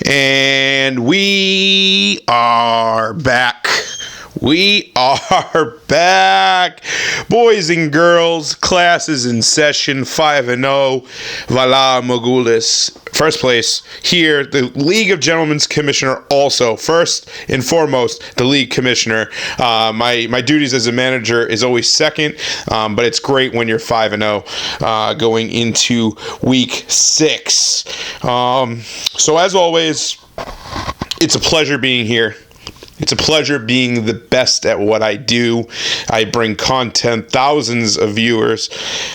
And we are back. We are back. Boys and girls, classes in session, 5-0. Voila, Mogulis. First place here, the League of Gentlemen's Commissioner also. First and foremost, the league commissioner. My duties as a manager is always second, but it's great when you're 5-0 going into week 6. So as always, it's a pleasure being here. It's a pleasure being the best at what I do. I bring content, thousands of viewers,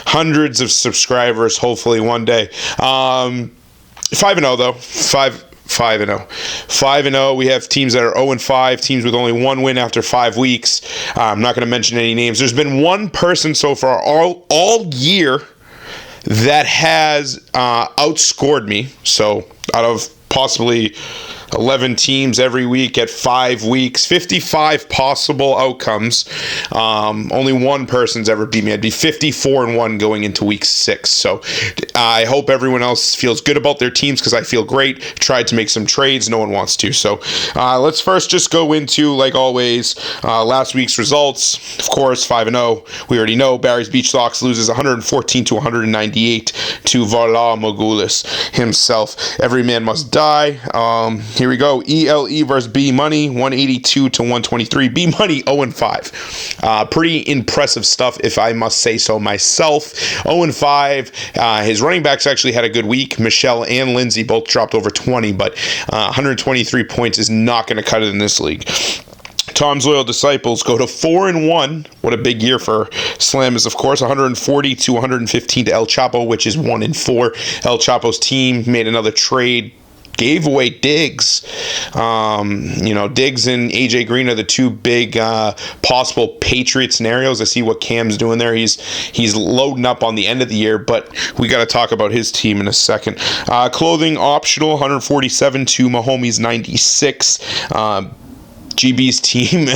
hundreds of subscribers, hopefully one day. 5-0 though. 5-0. 5-0. We have teams that are 0-5, teams with only one win after 5 weeks. I'm not going to mention any names. There's been one person so far all year that has outscored me. So out of possibly 11 teams every week at 5 weeks, 55 possible outcomes. Only one person's ever beat me. I'd be 54-1 going into week 6. So I hope everyone else feels good about their teams because I feel great. Tried to make some trades. No one wants to. So let's first just go into, like always, last week's results. Of course, 5-0. We already know Barry's Beach Sox loses 114-198 to Voila Mogulis himself. Every man must die. Here we go. ELE versus B Money, 182-123. B Money 0-5. Pretty impressive stuff, if I must say so myself. 0-5. His running backs actually had a good week. Michelle and Lindsay both dropped over 20, but 123 points is not going to cut it in this league. Tom's Loyal Disciples go to 4-1. What a big year for Slammers, of course. 140-115 to El Chapo, which is 1-4. El Chapo's team made another trade. Gave away Diggs. Diggs and AJ Green are the two big possible Patriot scenarios. I see what Cam's doing there. He's loading up on the end of the year, but we got to talk about his team in a second. Clothing optional, 147 to Mahomes 96. GB's team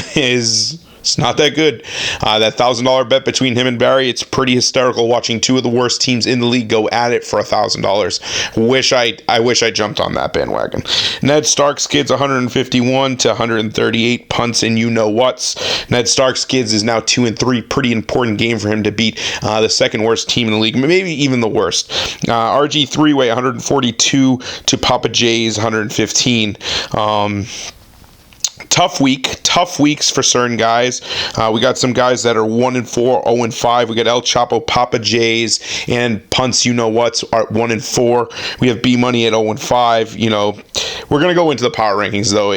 it's not that good. That $1,000 bet between him and Barry, it's pretty hysterical watching two of the worst teams in the league go at it for $1,000. I wish I jumped on that bandwagon. Ned Stark's kids 151 to 138 punts and you know what's. Ned Stark's kids is now 2-3. Pretty important game for him to beat the second worst team in the league, maybe even the worst. RG three-way 142 to Papa J's 115. Tough weeks for certain guys. We got some guys that are 1-4, 0-5. We got El Chapo, Papa J's, and punts. You know what's are 1-4. We have B Money at 0-5. We're gonna go into the power rankings though.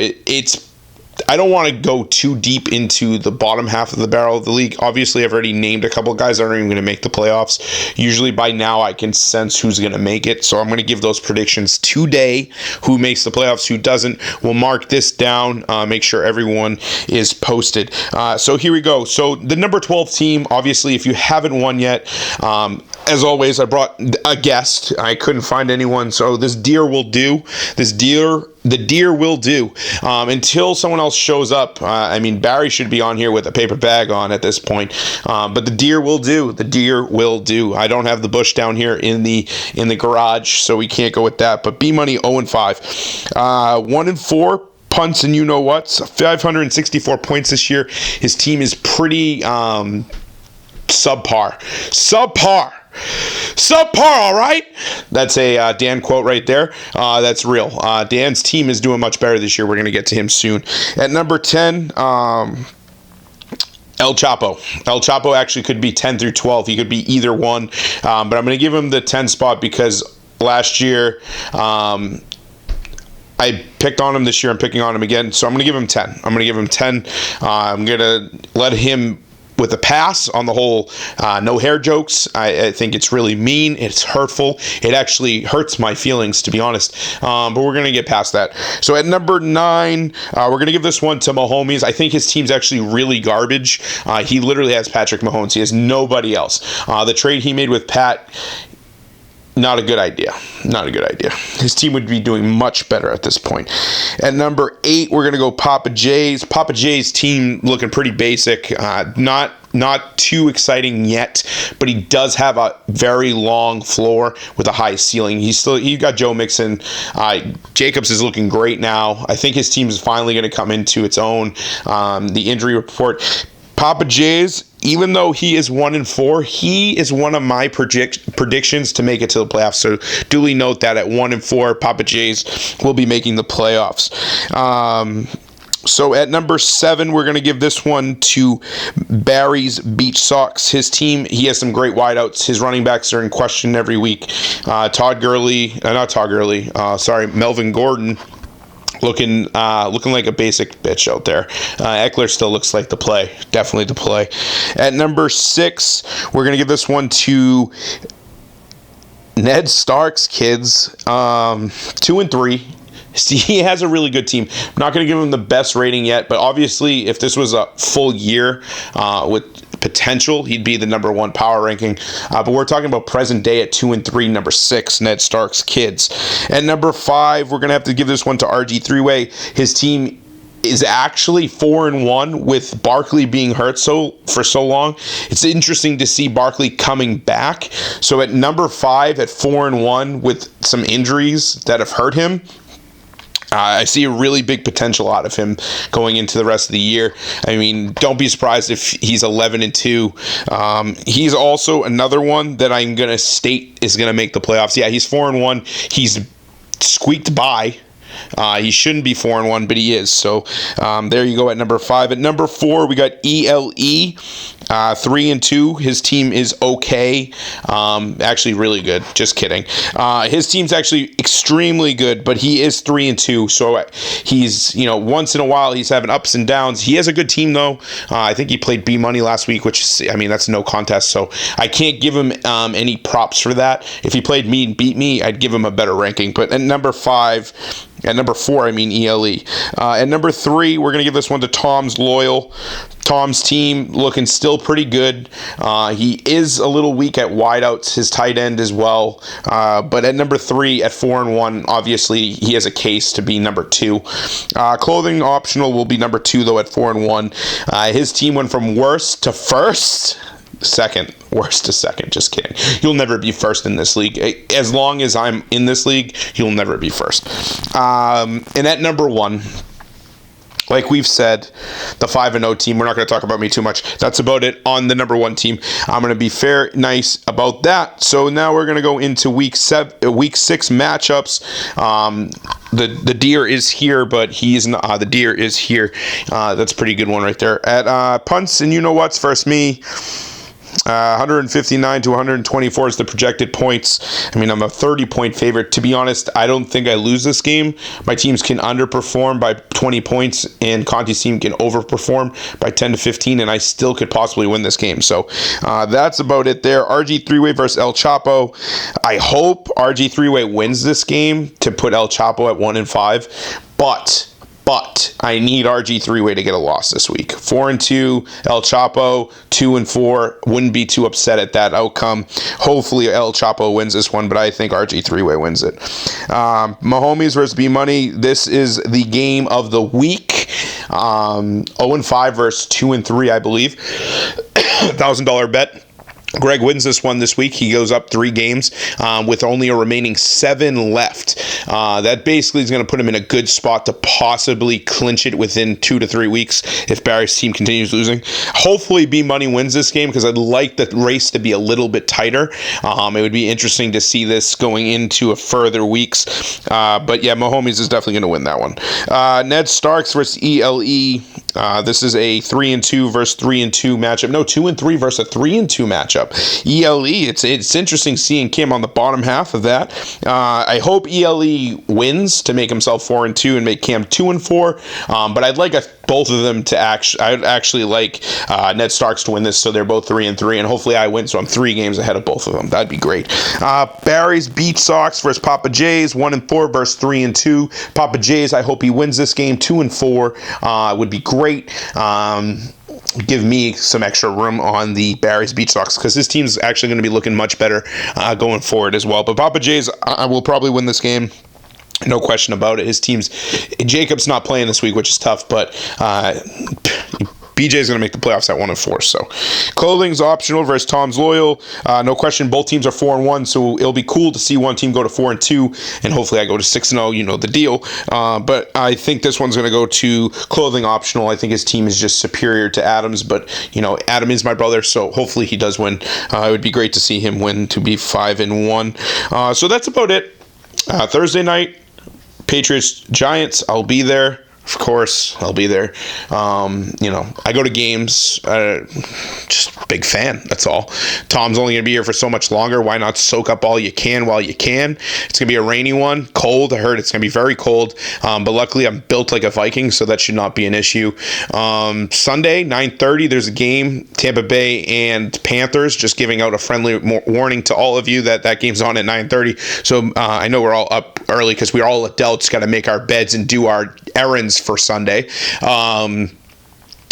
I don't want to go too deep into the bottom half of the barrel of the league. Obviously, I've already named a couple of guys that aren't even going to make the playoffs. Usually by now, I can sense who's going to make it. So I'm going to give those predictions today. Who makes the playoffs, who doesn't. We'll mark this down, make sure everyone is posted. So here we go. So the number 12 team, obviously, if you haven't won yet, as always, I brought a guest. I couldn't find anyone, so this deer will do. The deer will do until someone else shows up. Barry should be on here with a paper bag on at this point, but the deer will do. The deer will do. I don't have the bush down here in the garage, so we can't go with that. But B Money 0-5, 1-4. Punts and you know what? 564 points this year. His team is pretty subpar, all right? That's a Dan quote right there. That's real. Dan's team is doing much better this year. We're going to get to him soon. At number 10, El Chapo. El Chapo actually could be 10 through 12. He could be either one. But I'm going to give him the 10 spot because last year I picked on him. This year I'm picking on him again. So I'm going to give him 10. I'm going to let him with a pass on the whole no hair jokes. I think it's really mean. It's hurtful. It actually hurts my feelings, to be honest. But we're going to get past that. So at number 9, we're going to give this one to Mahomes. I think his team's actually really garbage. He literally has Patrick Mahomes. He has nobody else. The trade he made with Pat, not a good idea. His team would be doing much better at this point. At number 8, we're going to go Papa J's. Papa J's team looking pretty basic. Not not too exciting yet, but he does have a very long floor with a high ceiling. He got Joe Mixon. Jacobs is looking great now. I think his team is finally going to come into its own. The injury report, Papa J's, even though he is 1-4, he is one of my predictions to make it to the playoffs. So duly note that at 1-4, Papa J's will be making the playoffs. So at number 7, we're going to give this one to Barry's Beach Sox. His team, he has some great wideouts. His running backs are in question every week. Melvin Gordon. Looking like a basic bitch out there. Eckler still looks like the play. Definitely the play. At number 6, we're going to give this one to Ned Stark's kids. 2-3. He has a really good team. I'm not going to give him the best rating yet, but obviously if this was a full year with potential, he'd be the number 1 power ranking. But we're talking about present day at 2-3, number 6, Ned Stark's kids. At number 5, we're going to have to give this one to RG Three-Way. His team is actually 4-1 with Barkley being hurt for so long. It's interesting to see Barkley coming back. So at number 5 at 4-1 with some injuries that have hurt him, I see a really big potential out of him going into the rest of the year. I mean, don't be surprised if he's 11-2. He's also another one that I'm going to state is going to make the playoffs. Yeah, he's 4-1. He's squeaked by. He shouldn't be 4-1, but he is. So there you go at number 5. At number 4, we got ELE, 3-2. His team is okay. Actually, really good. Just kidding. His team's actually extremely good, but he is 3-2. So he's, once in a while he's having ups and downs. He has a good team though. I think he played B Money last week, which is, that's no contest. So I can't give him any props for that. If he played me and beat me, I'd give him a better ranking. But at number 4, ELE. At number 3, we're going to give this one to Tom's Loyal. Tom's team looking still pretty good. He is a little weak at wideouts, his tight end as well. But at number 3, at 4-1, obviously he has a case to be number 2. Clothing optional will be number 2, though, at 4-1. His team went from worst to first. Worst to second. Just kidding. You'll never be first in this league. As long as I'm in this league, you'll never be first. And at number 1, like we've said, the 5-0 team, we're not going to talk about me too much. That's about it on the number 1 team. I'm going to be nice about that. So now we're going to go into week 6 matchups. The deer is here, but he's not. The deer is here. That's a pretty good one right there. At punts and you-know-whats, first me. 159 to 124 is the projected points. I'm a 30-point favorite. To be honest, I don't think I lose this game. My teams can underperform by 20 points, and Conti's team can overperform by 10 to 15, and I still could possibly win this game. So that's about it there. RG Three-Way versus El Chapo. I hope RG Three-Way wins this game to put El Chapo at 1-5, but I need RG Three-Way to get a loss this week. 4-2, El Chapo, 2-4. Wouldn't be too upset at that outcome. Hopefully El Chapo wins this one, but I think RG Three-Way wins it. Mahomes versus B Money. This is the game of the week. 0-5 versus 2-3, I believe. $1,000 bet. Greg wins this one this week. He goes up 3 games with only a remaining 7 left. That basically is going to put him in a good spot to possibly clinch it within 2 to 3 weeks if Barry's team continues losing. Hopefully B Money wins this game because I'd like the race to be a little bit tighter. It would be interesting to see this going into a further weeks. But yeah, Mahomes is definitely going to win that one. Ned Starks versus ELE. This is a 3-2 versus 3-2 matchup. No, 2-3 versus a 3-2 matchup. ELE, it's interesting seeing Kim on the bottom half of that. I hope ELE wins to make himself 4-2 and make Cam 2-4. But I'd like both of them to I'd actually like Ned Starks to win this, so they're both 3-3, and hopefully I win, so I'm 3 games ahead of both of them. That'd be great. Barry's Beach Sox versus Papa J's, 1-4 versus 3-2. Papa J's, I hope he wins this game, 2-4. Would be great. Give me some extra room on the Barry's Beach Sox because his team's actually going to be looking much better going forward as well. But Papa J's will probably win this game. No question about it. His team's... Jacob's not playing this week, which is tough, but BJ is going to make the playoffs at 1-4. So clothing's optional versus Tom's loyal. No question, both teams are 4-1, so it'll be cool to see one team go to 4-2, and hopefully I go to 6-0. You know the deal. But I think this one's going to go to clothing optional. I think his team is just superior to Adam's, but Adam is my brother, so hopefully he does win. It would be great to see him win to be 5-1. So that's about it. Thursday night, Patriots Giants. I'll be there. Of course, I'll be there. I go to games. Just big fan. That's all. Tom's only going to be here for so much longer. Why not soak up all you can while you can? It's going to be a rainy one. Cold. I heard it's going to be very cold. But luckily, I'm built like a Viking, so that should not be an issue. Sunday, 9:30, there's a game. Tampa Bay and Panthers. Just giving out a friendly warning to all of you that game's on at 9:30. So I know we're all up early because we're all adults. Got to make our beds and do our errands for Sunday.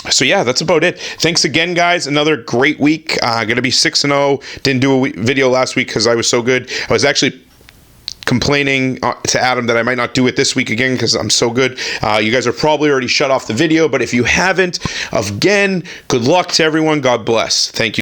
So yeah, that's about it. Thanks again, guys. Another great week. Gonna be 6-0. Didn't do a video last week because I was so good. I was actually complaining to Adam that I might not do it this week again because I'm so good. You guys are probably already shut off the video, but if you haven't, again, good luck to everyone. God bless. Thank you.